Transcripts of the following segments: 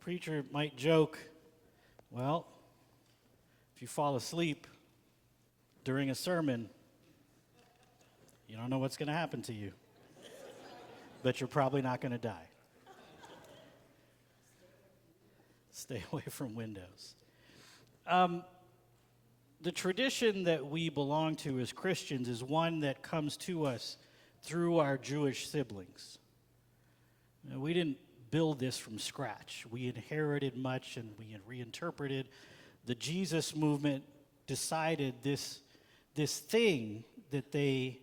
preacher might joke, well, if you fall asleep during a sermon, you don't know what's going to happen to you, but you're probably not going to die. Stay away from windows. The tradition that we belong to as Christians is one that comes to us through our Jewish siblings. We didn't build this from scratch. We inherited much and we reinterpreted. The Jesus movement decided this thing that they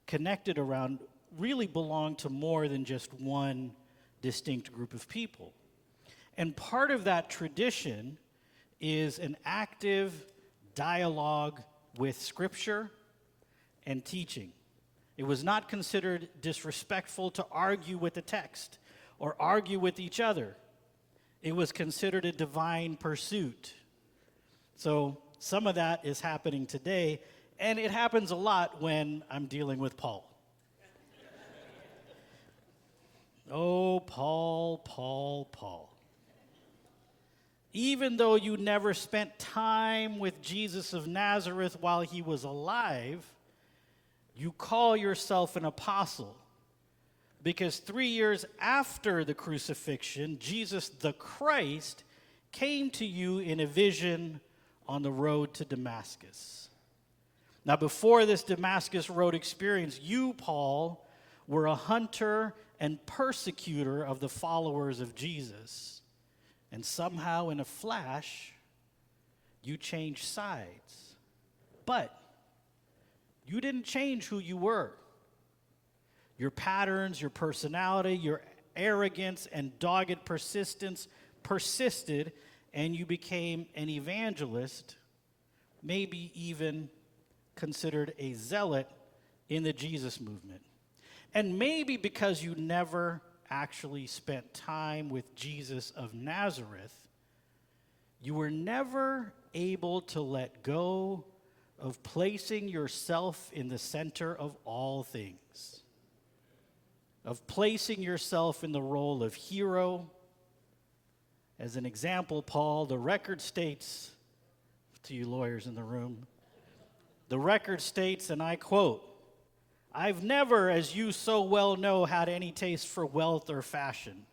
connected around really belonged to more than just one distinct group of people. And part of that tradition is an active dialogue with Scripture and teaching. It was not considered disrespectful to argue with the text or argue with each other. It was considered a divine pursuit. So some of that is happening today, and it happens a lot when I'm dealing with Paul. Oh, Paul, Paul, Paul. Even though you never spent time with Jesus of Nazareth while he was alive, you call yourself an apostle. Because 3 years after the crucifixion, Jesus the Christ came to you in a vision on the road to Damascus. Now, before this Damascus road experience, you, Paul, were a hunter and persecutor of the followers of Jesus. And somehow, in a flash, you changed sides. But you didn't change who you were. Your patterns, your personality, your arrogance, and dogged persistence persisted, and you became an evangelist, maybe even considered a zealot in the Jesus movement. And maybe because you never actually spent time with Jesus of Nazareth, you were never able to let go of placing yourself in the center of all things, of placing yourself in the role of hero. As an example, Paul, the record states, to you lawyers in the room, the record states, and I quote, "I've never, as you so well know, had any taste for wealth or fashion.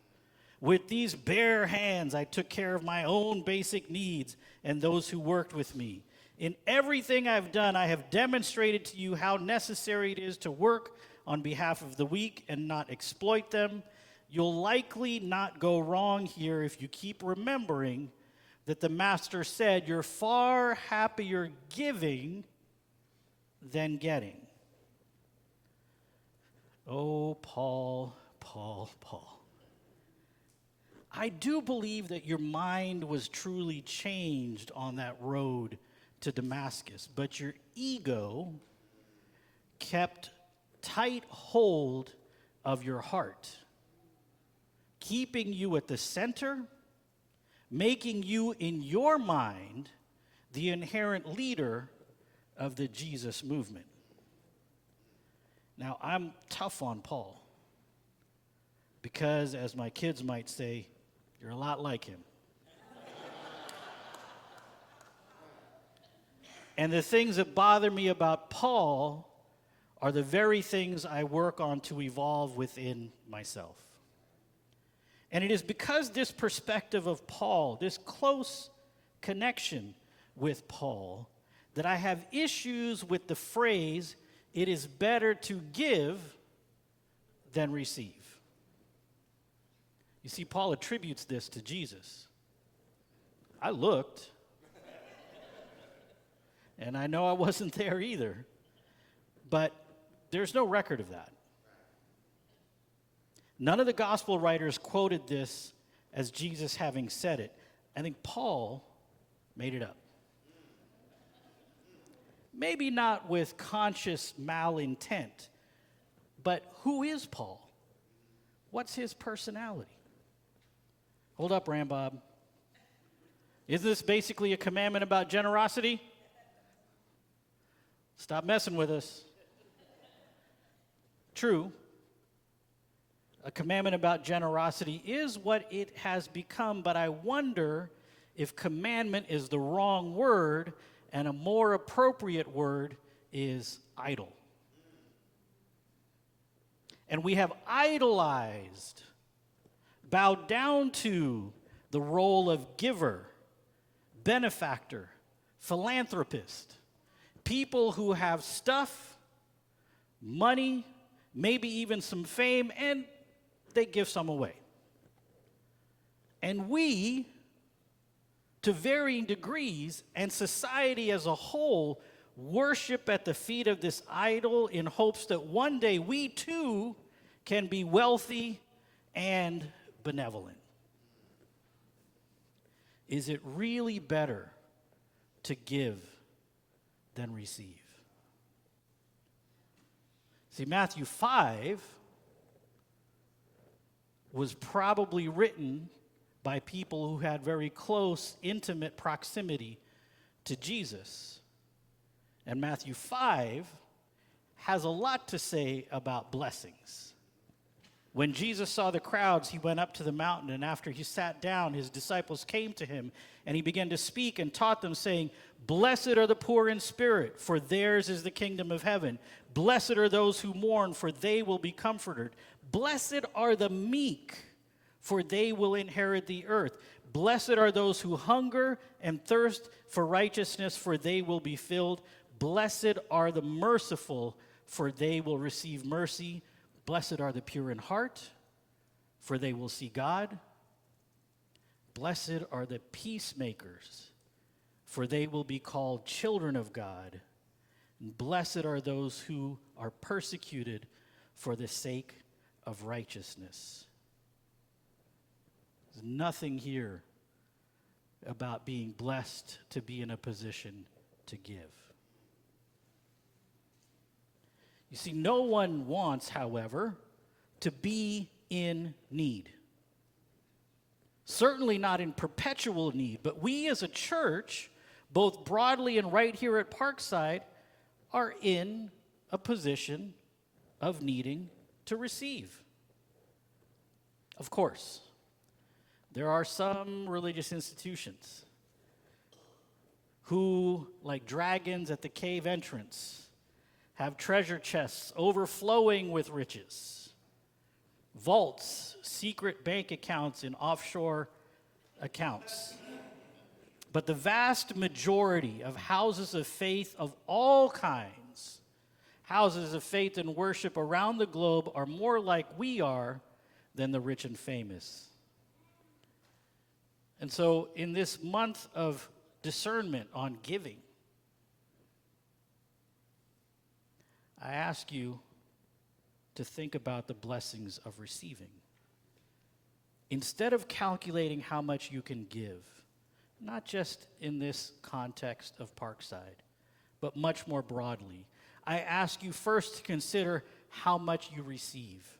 With these bare hands, I took care of my own basic needs and those who worked with me. In everything I've done, I have demonstrated to you how necessary it is to work on behalf of the weak and not exploit them. You'll likely not go wrong here if you keep remembering that the master said you're far happier giving than getting." Oh, Paul, Paul, Paul. I do believe that your mind was truly changed on that road to Damascus, but your ego kept tight hold of your heart, keeping you at the center, making you in your mind the inherent leader of the Jesus movement. Now, I'm tough on Paul because, as my kids might say, you're a lot like him. And the things that bother me about Paul are the very things I work on to evolve within myself. And it is because this perspective of Paul, this close connection with Paul, that I have issues with the phrase, "It is better to give than receive." You see, Paul attributes this to Jesus. I looked, and I know I wasn't there either, but there's no record of that. None of the gospel writers quoted this as Jesus having said it. I think Paul made it up. Maybe not with conscious malintent, but who is Paul? What's his personality? Hold up, Rambob. Isn't this basically a commandment about generosity? Stop messing with us. True. A commandment about generosity is what it has become, but I wonder if commandment is the wrong word and a more appropriate word is idol. And we have idolized, bowed down to the role of giver, benefactor, philanthropist, people who have stuff, money, maybe even some fame, and they give some away. And we, to varying degrees, and society as a whole, worship at the feet of this idol in hopes that one day we too can be wealthy and benevolent. Is it really better to give than receive? See, Matthew 5 was probably written by people who had very close, intimate proximity to Jesus. And Matthew 5 has a lot to say about blessings. When Jesus saw the crowds, he went up to the mountain, and after he sat down, his disciples came to him, and he began to speak and taught them, saying, "Blessed are the poor in spirit, for theirs is the kingdom of heaven. Blessed are those who mourn, for they will be comforted. Blessed are the meek, for they will inherit the earth. Blessed are those who hunger and thirst for righteousness, for they will be filled. Blessed are the merciful, for they will receive mercy. Blessed are the pure in heart, for they will see God. Blessed are the peacemakers, for they will be called children of God. And blessed are those who are persecuted for the sake of righteousness." There's nothing here about being blessed to be in a position to give. You see, no one wants, however, to be in need. Certainly not in perpetual need, but we as a church, both broadly and right here at Parkside, are in a position of needing to receive. Of course, there are some religious institutions who, like dragons at the cave entrance, have treasure chests overflowing with riches, vaults, secret bank accounts, and offshore accounts. But the vast majority of houses of faith of all kinds, houses of faith and worship around the globe, are more like we are than the rich and famous. And so in this month of discernment on giving, I ask you to think about the blessings of receiving. Instead of calculating how much you can give, not just in this context of Parkside, but much more broadly, I ask you first to consider how much you receive.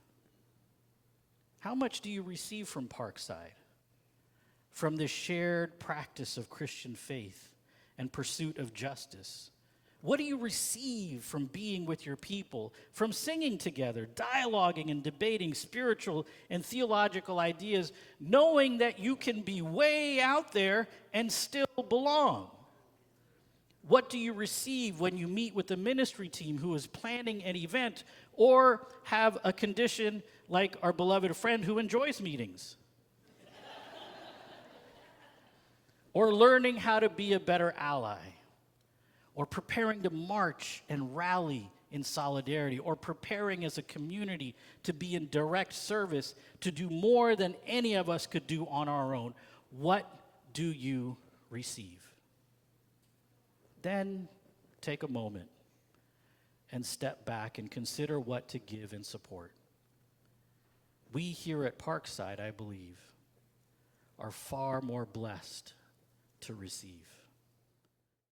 How much do you receive from Parkside? From the shared practice of Christian faith and pursuit of justice? What do you receive from being with your people, from singing together, dialoguing and debating spiritual and theological ideas, knowing that you can be way out there and still belong? What do you receive when you meet with the ministry team who is planning an event or have a condition like our beloved friend who enjoys meetings? Or learning how to be a better ally? Or preparing to march and rally in solidarity, or preparing as a community to be in direct service, to do more than any of us could do on our own. What do you receive? Then take a moment and step back and consider what to give and support. We here at Parkside, I believe, are far more blessed to receive.